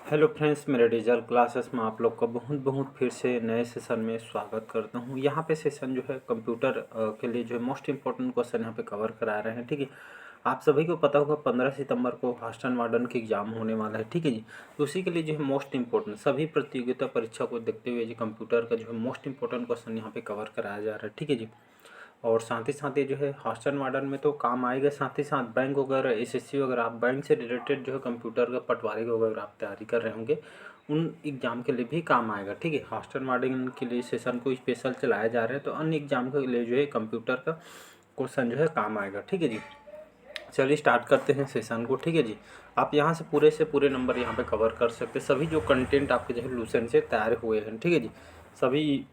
Hello friends, मेरे digital classes में आप लोग का बहुत बहुत फिर से नए सेशन में स्वागत करता हूं। यहाँ पे सेशन जो है कंप्यूटर के लिए जो है मोस्ट इम्पोर्टेंट क्वेश्चन यहाँ पे कवर करा रहे हैं। ठीक है, आप सभी को पता होगा 15 सितंबर को हॉस्टन वार्डन की एग्जाम होने वाला है। ठीक है जी, तो उसी के लिए जो है मोस्ट इम्पोर्टेंट सभी प्रतियोगिता परीक्षा को देखते हुए जो कंप्यूटर का जो है मोस्ट इम्पोर्टेंट क्वेश्चन यहाँ पे कवर कराया जा रहा है। ठीक है जी, और साथ ही जो है हॉस्टन वार्डन में तो काम आएगा, साथ ही साथ बैंक वगैरह एसएससी वगैरह आप बैंक से रिलेटेड जो है कंप्यूटर का पटवारी वगैरह आप तैयारी कर रहे होंगे, उन एग्ज़ाम के लिए भी काम आएगा। ठीक है, हॉस्टन वार्डन के लिए सेशन को स्पेशल चलाया जा रहा है, तो अन्य एग्जाम के लिए जो है कंप्यूटर का क्वेश्चन जो है काम आएगा। ठीक है जी, चलिए स्टार्ट करते हैं सेशन को। ठीक है जी, आप यहाँ से पूरे नंबर यहाँ पे कवर कर सकते हैं, सभी जो कंटेंट आपके जो है लूसेंट से तैयार हुए हैं। ठीक है जी, सभी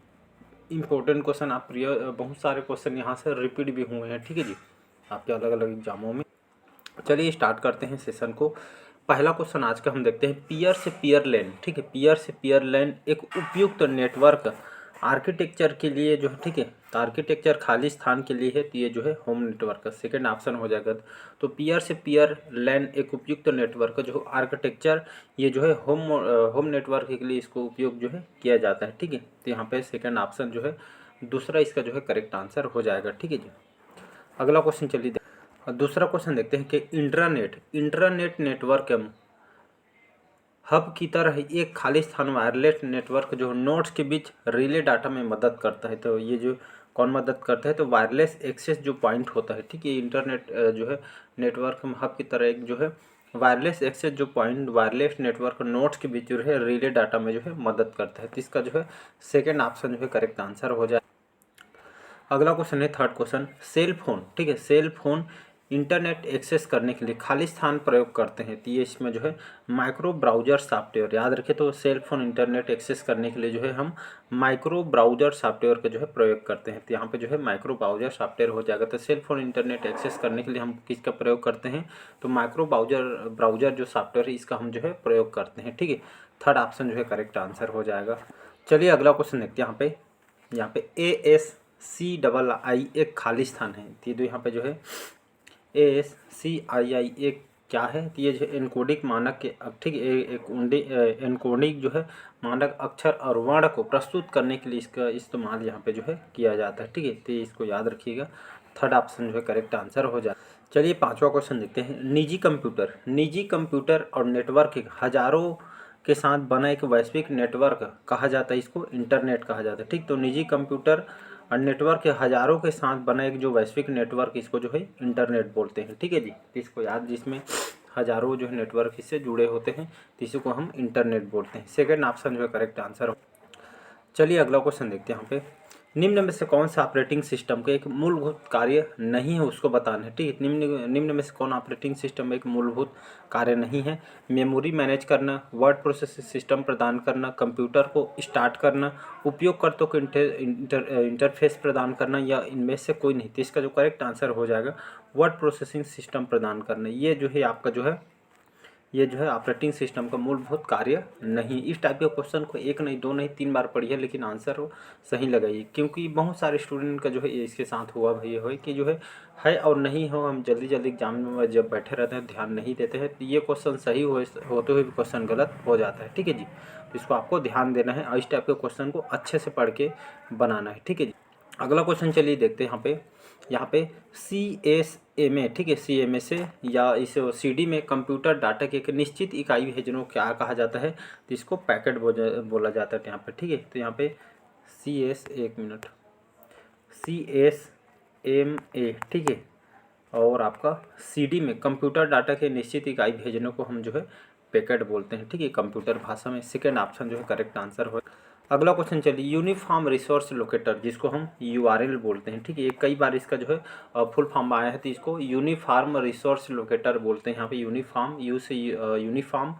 इम्पोर्टेंट क्वेश्चन आप बहुत सारे क्वेश्चन यहाँ से रिपीट भी हुए हैं। ठीक है जी, आपके अलग अलग एग्जामों में। चलिए स्टार्ट करते हैं सेशन को। पहला क्वेश्चन आज का हम देखते हैं, पीयर से पीयर लैन। ठीक है, पीयर से पीयर लैन एक उपयुक्त नेटवर्क आर्किटेक्चर के लिए जो है, ठीक है, तो आर्किटेक्चर खाली स्थान के लिए है, तो ये जो है होम नेटवर्क का सेकेंड ऑप्शन हो जाएगा। तो पीयर से पीयर लैन एक उपयुक्त नेटवर्क जो आर्किटेक्चर, ये जो है होम नेटवर्क के लिए इसको उपयोग जो है किया जाता है। ठीक है, तो यहाँ पे सेकेंड ऑप्शन जो है दूसरा इसका जो है करेक्ट आंसर हो जाएगा। ठीक है जी, अगला क्वेश्चन चलिए दूसरा क्वेश्चन देखते हैं कि इंट्रानेट नेटवर्क हब की तरह एक खाली स्थान वायरलेस नेटवर्क जो नोड्स के बीच रिले डाटा में मदद करता है। तो ये जो कौन मदद करता है, तो वायरलेस एक्सेस जो पॉइंट होता है। ठीक है, इंटरनेट जो है नेटवर्क हब की तरह एक जो है वायरलेस एक्सेस जो पॉइंट वायरलेस नेटवर्क नोड्स के बीच जो है रिले डाटा में जो है मदद करता है। तो इसका जो है सेकेंड ऑप्शन जो है करेक्ट आंसर हो जाए। अगला क्वेश्चन है थर्ड क्वेश्चन, सेल फोन। ठीक है, सेल फोन इंटरनेट एक्सेस करने के लिए खाली स्थान प्रयोग करते हैं, तो ये इसमें जो है माइक्रो ब्राउजर सॉफ्टवेयर याद रखें। तो सेल फोन इंटरनेट एक्सेस करने के लिए जो है हम माइक्रो ब्राउजर सॉफ्टवेयर का जो है प्रयोग करते हैं, तो यहाँ पे जो है माइक्रो ब्राउजर सॉफ्टवेयर हो जाएगा। तो सेल फोन इंटरनेट एक्सेस करने के लिए हम किसका प्रयोग करते हैं, तो माइक्रो ब्राउजर जो सॉफ्टवेयर है इसका हम जो है प्रयोग करते हैं। ठीक है, थर्ड ऑप्शन जो है करेक्ट आंसर हो जाएगा। चलिए अगला क्वेश्चन देखते हैं। यहाँ पे ASCII एक खाली स्थान है, तो ये जो यहाँ पे जो है ASCII एक क्या है, तो ये जो एनकोडिक मानक के ठीक है एक एनकोडिक जो है मानक अक्षर और वर्ण को प्रस्तुत करने के लिए इसका इस्तेमाल यहाँ पे जो है किया जाता है। ठीक है, तो इसको याद रखिएगा, थर्ड ऑप्शन जो है करेक्ट आंसर हो जाए। चलिए पांचवा क्वेश्चन देखते हैं, निजी कंप्यूटर और नेटवर्क हजारों के साथ बना एक वैश्विक नेटवर्क कहा जाता है, इसको इंटरनेट कहा जाता है। ठीक, तो निजी कंप्यूटर और नेटवर्क के हजारों के साथ बना एक जो वैश्विक नेटवर्क इसको जो है इंटरनेट बोलते हैं। ठीक है जी, तो इसको याद, जिसमें हजारों जो है नेटवर्क इससे जुड़े होते हैं, तो इसी को हम इंटरनेट बोलते हैं। सेकेंड ऑप्शन जो है करेक्ट आंसर हो। चलिए अगला क्वेश्चन देखते हैं। यहाँ पे निम्न में से कौन सा ऑपरेटिंग सिस्टम का एक मूलभूत कार्य नहीं है, उसको बताना है। ठीक है, निम्न में से कौन ऑपरेटिंग सिस्टम में एक मूलभूत कार्य नहीं है, मेमोरी मैनेज करना, वर्ड प्रोसेसिंग सिस्टम प्रदान करना, कंप्यूटर को स्टार्ट करना, उपयोगकर्ताओं को इंटरफेस प्रदान करना, या इनमें से कोई नहीं। तो इसका जो करेक्ट आंसर हो जाएगा वर्ड प्रोसेसिंग सिस्टम प्रदान करना। ये जो है आपका जो है ये जो है ऑपरेटिंग सिस्टम का मूलभूत कार्य नहीं। इस टाइप के क्वेश्चन को एक नहीं, दो नहीं, तीन बार पढ़िए, लेकिन आंसर हो सही लगाइए, क्योंकि बहुत सारे स्टूडेंट का जो है ये इसके साथ हुआ भाई है कि जो है और नहीं हो, हम जल्दी जल्दी एग्जाम में जब बैठे रहते हैं ध्यान नहीं देते हैं, तो ये क्वेश्चन सही होते हुए भी क्वेश्चन गलत हो जाता है। ठीक है जी, तो इसको आपको ध्यान देना है और इस टाइप के क्वेश्चन को अच्छे से पढ़ के बनाना है। ठीक है जी, अगला क्वेश्चन चलिए देखते हैं। यहाँ पे CSMA, ठीक है, CMA से या इस CD में कंप्यूटर डाटा की एक निश्चित इकाई भेजने को क्या कहा जाता है, तो इसको पैकेट बोला जाता है यहाँ पे। ठीक है, तो यहाँ पे CSMA, ठीक है, और आपका CD में कंप्यूटर डाटा के निश्चित इकाई भेजने को हम जो है पैकेट बोलते हैं। ठीक है, कंप्यूटर भाषा में सेकेंड ऑप्शन जो है करेक्ट आंसर हो। अगला क्वेश्चन चलिए, यूनिफॉर्म रिसोर्स लोकेटर जिसको हम URL बोलते हैं। ठीक है, ये कई बार इसका जो है फुल फॉर्म आया है, तो इसको यूनिफॉर्म रिसोर्स लोकेटर बोलते हैं। यहाँ पे यूनिफॉर्म यू से यूनिफॉर्म,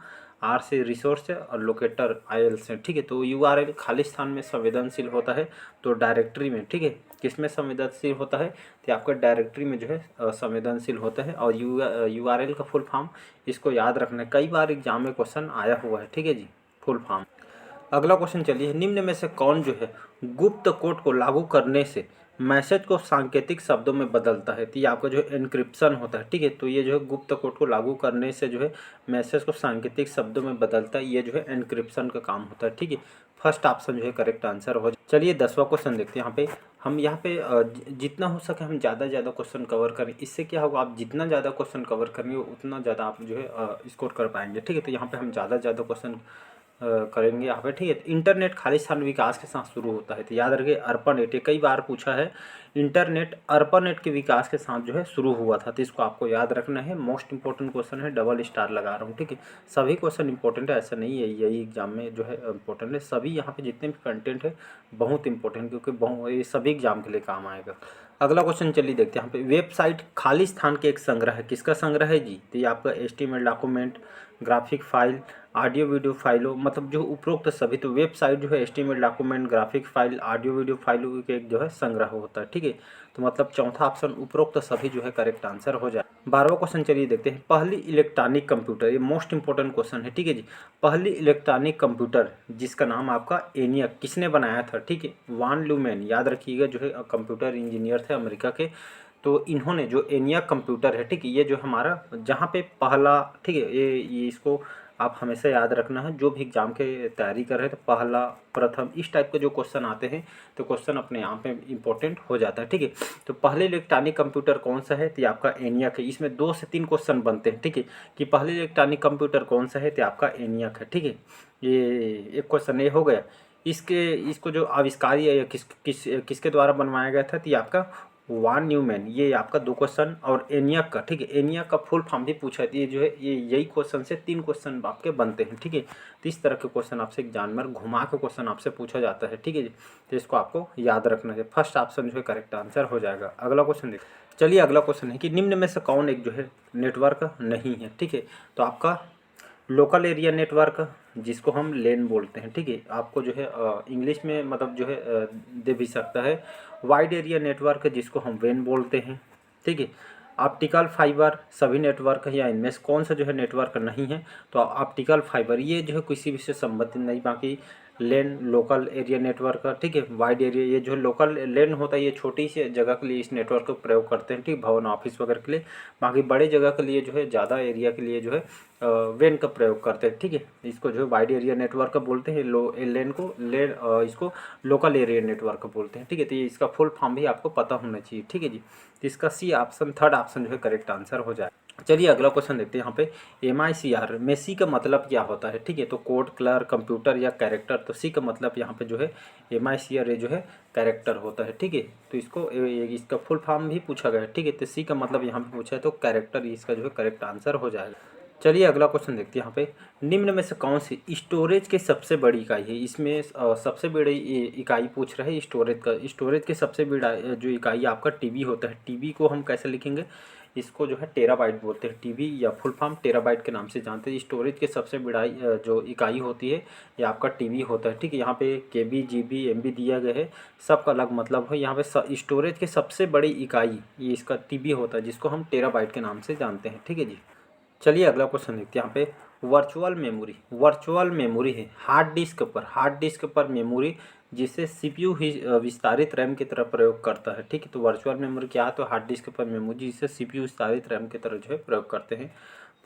R से रिसोर्स और लोकेटर IL से। ठीक है, तो URL खाली स्थान में संवेदनशील होता है, तो डायरेक्टरी में। ठीक है, किस में संवेदनशील होता है, तो आपका डायरेक्टरी में जो है संवेदनशील होता है। और URL का फुल फॉर्म इसको याद रखना है, कई बार एग्जाम में क्वेश्चन आया हुआ है। ठीक है जी, फुल फॉर्म। अगला क्वेश्चन चलिए, निम्न में से कौन जो है गुप्त कोड को लागू करने से मैसेज को सांकेतिक शब्दों में बदलता है। तो ये आपका जो है एन्क्रिप्शन होता है, ठीक है। तो ये जो है गुप्त कोड को लागू करने से जो है मैसेज को सांकेतिक शब्दों में बदलता है, ये जो है एन्क्रिप्शन का काम होता है, ठीक है। फर्स्ट ऑप्शन जो है करेक्ट आंसर हो। चलिए 10वां क्वेश्चन देखते हैं। यहाँ पे जितना हो सके हम ज़्यादा क्वेश्चन कवर करें। इससे क्या होगा, आप जितना ज़्यादा क्वेश्चन कवर करेंगे उतना ज़्यादा आप जो है स्कोर कर पाएंगे, ठीक है। तो यहाँ पे हम ज़्यादा क्वेश्चन करेंगे यहाँ पे, ठीक है। इंटरनेट खालिस्तान विकास के साथ शुरू होता है। तो याद रखिए अर्पानेट, ये कई बार पूछा है। इंटरनेट अर्पानेट के विकास के साथ जो है शुरू हुआ था। तो इसको आपको याद रखना है। मोस्ट इंपॉर्टेंट क्वेश्चन है, डबल स्टार लगा रहा हूँ, ठीक है। सभी क्वेश्चन इंपॉर्टेंट है, ऐसा नहीं है यही एग्जाम में जो है इंपॉर्टेंट है। सभी यहाँ पे जितने भी कंटेंट है बहुत इंपॉर्टेंट, क्योंकि ये सभी एग्जाम के लिए काम आएगा। अगला क्वेश्चन चलिए देखते हैं। यहाँ पे वेबसाइट खालिस्तान के एक संग्रह है, किसका संग्रह है जी? तो ये आपका HTML document, graphic file, audio video फाइलों, मतलब जो उपरोक्त सभी। तो वेबसाइट जो है HTML document, graphic file, audio video फाइलों के एक जो है संग्रह होता है, ठीक है। तो मतलब चौथा ऑप्शन उपरोक्त सभी जो है करेक्ट आंसर हो जाए। 12वां क्वेश्चन चलिए देखते हैं। पहली इलेक्ट्रॉनिक कंप्यूटर, ये मोस्ट इंपॉर्टेंट क्वेश्चन है, ठीक है जी। पहली इलेक्ट्रॉनिक कंप्यूटर जिसका नाम आपका ENIAC, किसने बनाया था? ठीक है, वान ल्यूमेन, याद रखिएगा, जो है कंप्यूटर इंजीनियर थे अमेरिका के। तो इन्होंने जो ENIAC कंप्यूटर है, ठीक है, ये जो हमारा जहाँ पे पहला, ठीक है, ये इसको आप हमेशा याद रखना है। जो भी एग्जाम के तैयारी कर रहे हैं तो पहला, प्रथम, इस टाइप के जो क्वेश्चन आते हैं तो क्वेश्चन अपने आप में इंपॉर्टेंट हो जाता है, ठीक है। तो पहले इलेक्ट्रॉनिक कंप्यूटर कौन सा है? तो ये आपका ENIAC है। इसमें 2 से 3 क्वेश्चन बनते हैं, ठीक है, कि पहले इलेक्ट्रॉनिक कंप्यूटर कौन सा है? तो आपका ENIAC है, ठीक है। ये एक क्वेश्चन ये हो गया। इसको जो आविष्कार या किसके द्वारा बनवाया गया था? तो ये आपका वान न्यूमैन, ये आपका 2 क्वेश्चन। और ENIAC का, ठीक है, ENIAC का फुल फॉर्म भी पूछा है। ये जो है ये यही क्वेश्चन से 3 क्वेश्चन आपके बनते हैं, ठीक है। तो इस तरह के क्वेश्चन आपसे एग्जाम में घुमा के क्वेश्चन आपसे पूछा जाता है, ठीक है जी। तो इसको आपको याद रखना है। फर्स्ट ऑप्शन जो है करेक्ट आंसर हो जाएगा। अगला क्वेश्चन देखिए। चलिए अगला क्वेश्चन है कि निम्न में से कौन एक जो है नेटवर्क नहीं है, ठीक है। तो आपका लोकल एरिया नेटवर्क, जिसको हम लेन बोलते हैं, ठीक है। आपको जो है इंग्लिश में मतलब जो है दे भी सकता है। वाइड एरिया नेटवर्क, जिसको हम वेन बोलते हैं, ठीक है। ऑप्टिकल फाइबर, सभी नेटवर्क है या इनमें से कौन सा जो है नेटवर्क नहीं है? तो ऑप्टिकल फाइबर, ये जो है किसी भी से संबंधित नहीं। बाकी लेन लोकल एरिया नेटवर्क, ठीक है। वाइड एरिया, ये जो लोकल लेन होता है ये छोटी सी जगह के लिए इस नेटवर्क का प्रयोग करते हैं, ठीक, भवन ऑफिस वगैरह के लिए। बाकी बड़े जगह के लिए जो है ज़्यादा एरिया के लिए जो है वेन का प्रयोग करते हैं, ठीक है। इसको जो है वाइड एरिया नेटवर्क बोलते हैं। लेन को इसको लोकल एरिया नेटवर्क बोलते हैं, ठीक है। तो ये इसका फुल फॉर्म भी आपको पता होना चाहिए, ठीक है जी। तो इसका सी ऑप्शन, थर्ड ऑप्शन जो है करेक्ट आंसर हो जाए। चलिए अगला क्वेश्चन देखते हैं। यहाँ पे MICR में सी का मतलब क्या होता है? ठीक है, तो कोड, क्लर, कंप्यूटर या कैरेक्टर। तो सी का मतलब यहाँ पे जो है MICR ये जो है कैरेक्टर होता है, ठीक है। तो इसका फुल फॉर्म भी पूछा गया है, ठीक है। तो सी का मतलब यहाँ पे पूछा है तो कैरेक्टर, इसका जो है करेक्ट आंसर हो जाएगा। चलिए अगला क्वेश्चन देखते हैं। यहाँ पे निम्न में से कौन सी स्टोरेज की सबसे बड़ी इकाई है? इसमें सबसे बड़ी इकाई पूछ रहा है स्टोरेज का। स्टोरेज की सबसे बड़ा जो इकाई आपका TB होता है। TB को हम कैसे लिखेंगे? इसको जो है टेराबाइट बोलते हैं। TB या फुल फॉर्म टेराबाइट के नाम से जानते हैं। स्टोरेज की सबसे बड़ा जो इकाई होती है ये आपका TB होता है, ठीक है। यहाँ पे KB, GB, MB दिया गया है, सबका अलग मतलब है। यहाँ पे स्टोरेज की सबसे बड़ी इकाई ये इसका TB होता है, जिसको हम टेराबाइट के नाम से जानते हैं, ठीक है जी। चलिए अगला क्वेश्चन देखते हैं। यहाँ पे वर्चुअल मेमोरी है हार्ड डिस्क पर मेमोरी, जिसे CPU ही विस्तारित रैम की तरह प्रयोग करता है, ठीक है। तो वर्चुअल मेमोरी क्या है? तो हार्ड डिस्क पर मेमोरी जिसे CPU विस्तारित रैम की तरह जो है प्रयोग करते हैं।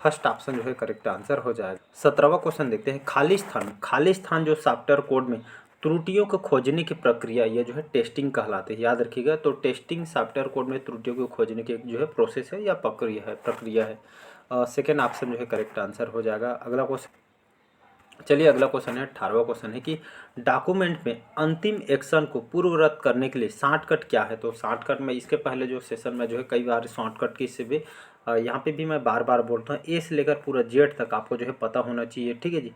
फर्स्ट ऑप्शन जो है करेक्ट आंसर हो जाएगा। 17वां क्वेश्चन देखते हैं। खालिस्तान जो सॉफ्टवेयर कोड में त्रुटियों को खोजने की प्रक्रिया, ये जो है टेस्टिंग कहलाते हैं, याद रखिएगा। तो टेस्टिंग सॉफ्टवेयर कोड में त्रुटियों को खोजने की जो है प्रोसेस है या प्रक्रिया है। सेकेंड ऑप्शन जो है करेक्ट आंसर हो जाएगा। अगला क्वेश्चन, चलिए अगला क्वेश्चन है 18वां क्वेश्चन है कि डॉक्यूमेंट में अंतिम एक्शन को पूर्ववत करने के लिए शॉर्टकट क्या है? तो शॉर्टकट में इसके पहले जो सेशन में जो है कई बार शॉर्टकट की से भी यहाँ पे भी मैं बार बार बोलता हूँ, ए से लेकर पूरा जेड तक आपको जो है पता होना चाहिए, ठीक है जी।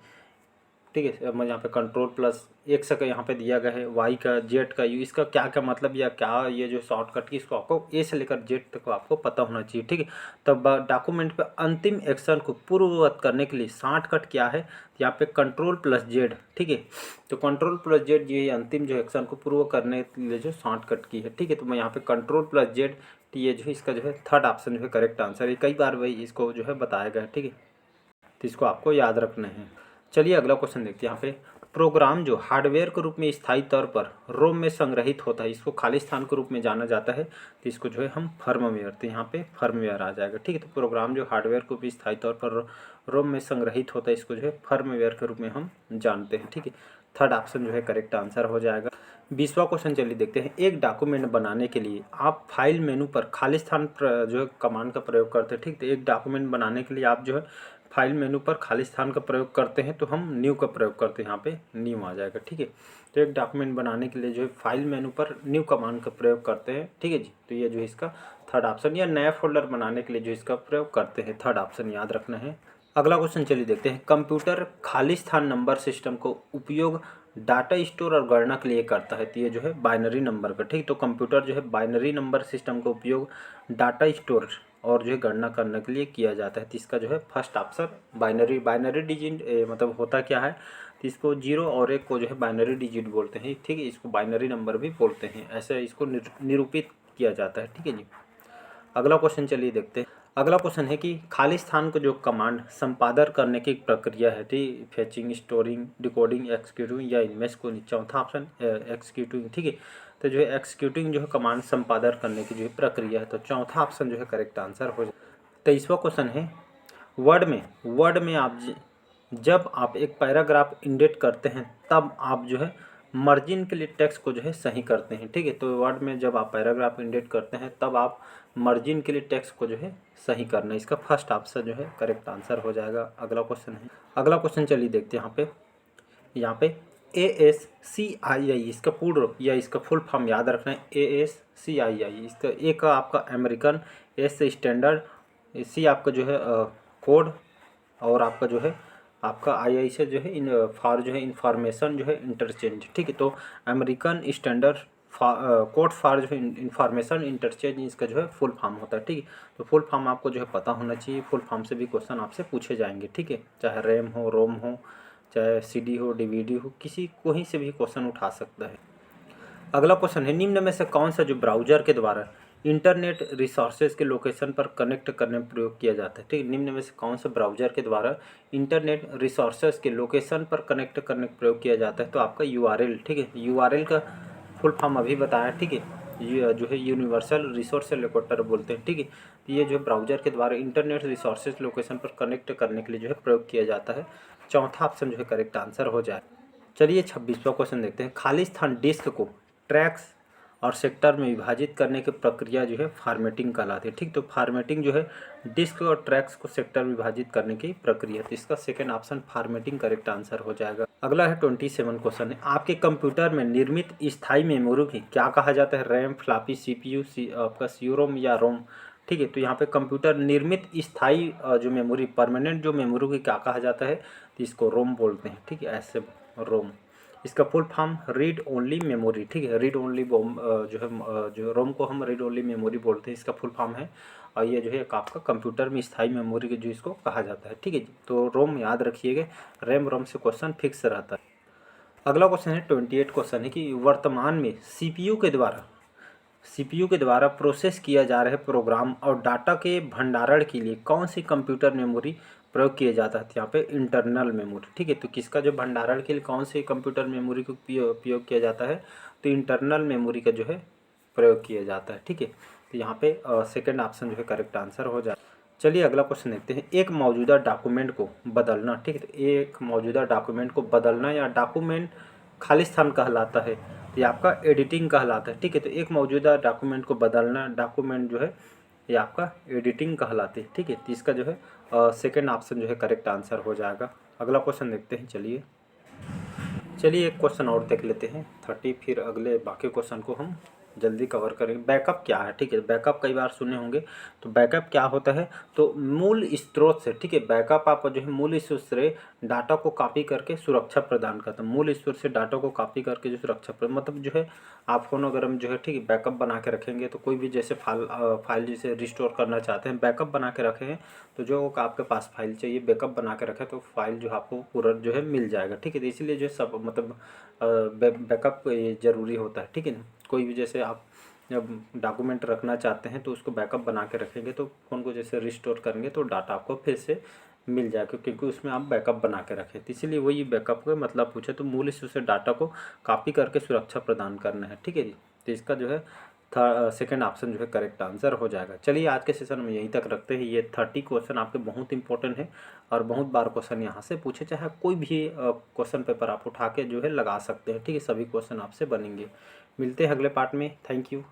ठीक है, मैं यहाँ पे कंट्रोल+X का यहाँ पे दिया गया है, वाई का, जेड का, यू, इसका क्या क्या मतलब या क्या ये जो शॉर्टकट की, इसको आपको ए से लेकर जेड तक आपको पता होना चाहिए, ठीक है। तब डॉक्यूमेंट पे अंतिम एक्शन को पूर्ववत करने के लिए शॉर्टकट क्या है? यहाँ पे कंट्रोल+Z, ठीक है। तो कंट्रोल+Z ये अंतिम जो एक्शन को पूर्व करने के लिए जो शॉर्टकट की है, ठीक है। तो मैं यहाँ पे कंट्रोल+Z, ये जो है इसका जो है थर्ड ऑप्शन जो है करेक्ट आंसर है। कई बार वही इसको जो है बताया गया है, ठीक है। तो इसको आपको याद रखना है। चलिए अगला क्वेश्चन देखते हैं। यहाँ पे प्रोग्राम जो हार्डवेयर के रूप में स्थायी तौर पर रोम में संग्रहित होता है, इसको खाली स्थान के रूप में जाना जाता है, तो इसको जो है हम फर्मवेयर, तो यहाँ पे फर्मवेयर आ जाएगा। ठीक है, तो प्रोग्राम जो हार्डवेयर को भी स्थायी तौर पर रोम में संग्रहित होता है, इसको जो है फर्मवेयर के रूप में हम जानते हैं। ठीक है, थर्ड ऑप्शन जो है करेक्ट आंसर हो जाएगा। 20वां क्वेश्चन चलिए देखते हैं। एक डॉक्यूमेंट बनाने के लिए आप फाइल मेनू पर खाली स्थान पर जो है कमांड का प्रयोग करते हैं। ठीक, तो एक डॉक्यूमेंट बनाने के लिए आप जो है फाइल मेनू पर खाली स्थान का प्रयोग करते हैं, तो हम न्यू का प्रयोग करते हैं, यहाँ पे न्यू आ जाएगा। ठीक है, तो एक डॉक्यूमेंट बनाने के लिए जो है फाइल मेनू पर न्यू कमांड का प्रयोग करते हैं। ठीक है जी, तो ये जो है इसका थर्ड ऑप्शन, या नया फोल्डर बनाने के लिए जो इसका प्रयोग करते हैं, थर्ड ऑप्शन याद रखना है। अगला क्वेश्चन चलिए देखते हैं। कंप्यूटर खाली स्थान नंबर सिस्टम को उपयोग डाटा स्टोर और गणना के लिए करता है, तो ये जो है बाइनरी नंबर का। ठीक, तो कंप्यूटर जो है बाइनरी नंबर सिस्टम का उपयोग डाटा स्टोर और जो है गणना करने के लिए किया जाता है, तो इसका जो है फर्स्ट ऑप्शन बाइनरी डिजिट मतलब होता क्या है, तो इसको 0 और 1 को जो है बाइनरी डिजिट बोलते हैं। ठीक है, इसको बाइनरी नंबर भी बोलते हैं, ऐसे इसको निरूपित किया जाता है। ठीक है जी, अगला क्वेश्चन चलिए देखते हैं। अगला क्वेश्चन है कि खाली स्थान को जो कमांड संपादन करने की प्रक्रिया है, ठीक, फेचिंग, स्टोरिंग, डिकोडिंग, एक्सिक्यूटिंग या इनमें से कोई, चौथा ऑप्शन एक्सिक्यूटिंग। ठीक है, तो जो है एक्सिक्यूटिंग जो है कमांड संपादन करने की जो है प्रक्रिया है, तो चौथा ऑप्शन जो है करेक्ट आंसर हो जाए। 23वां क्वेश्चन है, वर्ड में आप जब आप एक पैराग्राफ इंडेट करते हैं तब आप जो है मार्जिन के लिए टेक्स्ट को जो है सही करते हैं। ठीक है, तो वर्ड में जब आप पैराग्राफ इंडेट करते हैं तब आप मार्जिन के लिए टेक्स्ट को जो है सही करना है, इसका फर्स्ट ऑप्शन जो है करेक्ट आंसर हो जाएगा। अगला क्वेश्चन है, अगला क्वेश्चन चलिए देखते हैं। यहाँ पे ASCII इसका पूर्ण या इसका फुल फॉर्म याद रखना है। ASCII इसका ए का आपका अमेरिकन, एस से स्टैंडर्ड, सी आपका जो है कोड, और आपका जो है आपका आई से जो है फॉर जो है इंफॉर्मेशन जो है इंटरचेंज। ठीक है, तो अमेरिकन स्टैंडर्ड कोड फॉर जो है इंफॉर्मेशन इंटरचेंज, इसका जो है फुल फॉर्म होता है। ठीक है, तो फुल फॉर्म आपको जो है पता होना चाहिए, फुल फॉर्म से भी क्वेश्चन आपसे पूछे जाएंगे। ठीक है, चाहे रैम हो, रोम हो, चाहे CD हो, DVD हो, किसी कोहीं से भी क्वेश्चन उठा सकता है। अगला क्वेश्चन है, निम्न में से कौन सा जो ब्राउजर के द्वारा इंटरनेट रिसोर्सेज के लोकेशन पर कनेक्ट करने में प्रयोग किया जाता है। ठीक है, निम्न में से कौन सा ब्राउजर के द्वारा इंटरनेट रिसोर्सेज के लोकेशन पर कनेक्ट करने का प्रयोग किया जाता है, तो आपका URL। ठीक है, URL का फुल फॉर्म अभी बताया। ठीक है, ये जो है यूनिवर्सल रिसोर्स लोकेटर बोलते हैं। ठीक है, तो ये जो ब्राउजर के द्वारा इंटरनेट रिसोर्सेज लोकेशन पर कनेक्ट करने के लिए जो है प्रयोग किया जाता है, चौथा ऑप्शन जो है करेक्ट आंसर हो जाए। चलिए 26वां क्वेश्चन देखते हैं। खाली स्थान डिस्क को ट्रैक्स और सेक्टर में विभाजित करने की प्रक्रिया जो है फॉर्मेटिंग कहलाती है। ठीक, तो फॉर्मेटिंग जो है डिस्क और ट्रैक्स को सेक्टर विभाजित करने की प्रक्रिया, तो इसका second option formatting correct answer हो जाएगा। अगला है 27 क्वेश्चन है, आपके कंप्यूटर में निर्मित स्थायी मेमोरी की क्या कहा जाता है, रैम, फ्लॉपी, CPU, आपका CROM या रोम। ठीक है, तो यहाँ पे कंप्यूटर निर्मित स्थायी जो मेमोरी, परमानेंट जो मेमोरी की क्या कहा जाता है, तो इसको रोम बोलते हैं। ठीक है, ऐसे रोम, इसका full form read only memory. ठीक है, रीड ओनली जो है जो रोम को हम रीड ओनली मेमोरी बोलते हैं, इसका फुल फॉर्म है, और ये जो है आपका कंप्यूटर में स्थायी मेमोरी के जो इसको कहा जाता है। ठीक है, तो रोम याद रखिएगा, रैम रोम से क्वेश्चन फिक्स रहता है। अगला क्वेश्चन है 28 क्वेश्चन है कि वर्तमान में CPU के द्वारा प्रोसेस किया जा रहे प्रोग्राम और डाटा के भंडारण के लिए कौन सी कंप्यूटर मेमोरी प्रयोग किया जाता है, यहाँ पे इंटरनल मेमोरी। ठीक है, तो किसका जो भंडारण के लिए कौन सी कंप्यूटर मेमोरी को उपयोग किया जाता है, तो इंटरनल मेमोरी का जो है प्रयोग किया जाता है। ठीक है, तो यहाँ पे सेकंड ऑप्शन जो है करेक्ट आंसर हो जाए। चलिए अगला क्वेश्चन देखते हैं। एक मौजूदा डॉक्यूमेंट को बदलना। ठीक है, तो एक मौजूदा डॉक्यूमेंट को बदलना या डॉक्यूमेंट खाली स्थान कहलाता है, तो ये आपका एडिटिंग कहलाता है। ठीक है, तो एक मौजूदा डॉक्यूमेंट को बदलना, डॉक्यूमेंट जो है ये आपका एडिटिंग कहलाती है। ठीक है, तो इसका जो है सेकंड ऑप्शन जो है करेक्ट आंसर हो जाएगा। अगला क्वेश्चन देखते हैं। चलिए एक क्वेश्चन और देख लेते हैं 30, फिर अगले बाकी क्वेश्चन को हम जल्दी कवर करेंगे। बैकअप क्या है, ठीक है, बैकअप कई बार सुने होंगे, तो बैकअप क्या होता है, तो मूल स्रोत से, ठीक है, बैकअप आपका जो है मूल स्रोत से डाटा को कॉपी करके सुरक्षा प्रदान करता है। मूल स्रोत से डाटा को कॉपी करके जो सुरक्षा मतलब जो है आप फोन अगर हम जो है ठीक है बैकअप बना के रखेंगे, तो कोई भी जैसे फाइल जैसे रिस्टोर करना चाहते हैं, बैकअप बना के रखे हैं, तो जो आपके पास फाइल चाहिए बैकअप बना के रखे, तो फाइल जो आपको पूरा जो है मिल जाएगा। ठीक है, तो इसीलिए जो सब मतलब बैकअप ज़रूरी होता है। ठीक है ना, कोई भी जैसे आप जब डॉक्यूमेंट रखना चाहते हैं तो उसको बैकअप बना के रखेंगे, तो फ़ोन को जैसे रिस्टोर करेंगे तो डाटा आपको फिर से मिल जाए, क्योंकि उसमें आप बैकअप बना के रखें। तो इसीलिए वही बैकअप का मतलब पूछे तो मूल इश्यू से डाटा को कॉपी करके सुरक्षा प्रदान करना है, ठीक है जी। तो इसका जो है सेकंड ऑप्शन जो है करेक्ट आंसर हो जाएगा। चलिए आज के सेशन में यहीं तक रखते हैं। ये 30 क्वेश्चन आपके बहुत इंपॉर्टेंट है और बहुत बार क्वेश्चन यहाँ से पूछे, चाहे कोई भी क्वेश्चन पेपर आप उठा के जो है लगा सकते हैं, ठीक है। सभी क्वेश्चन आपसे बनेंगे। मिलते हैं अगले पार्ट में। Thank you.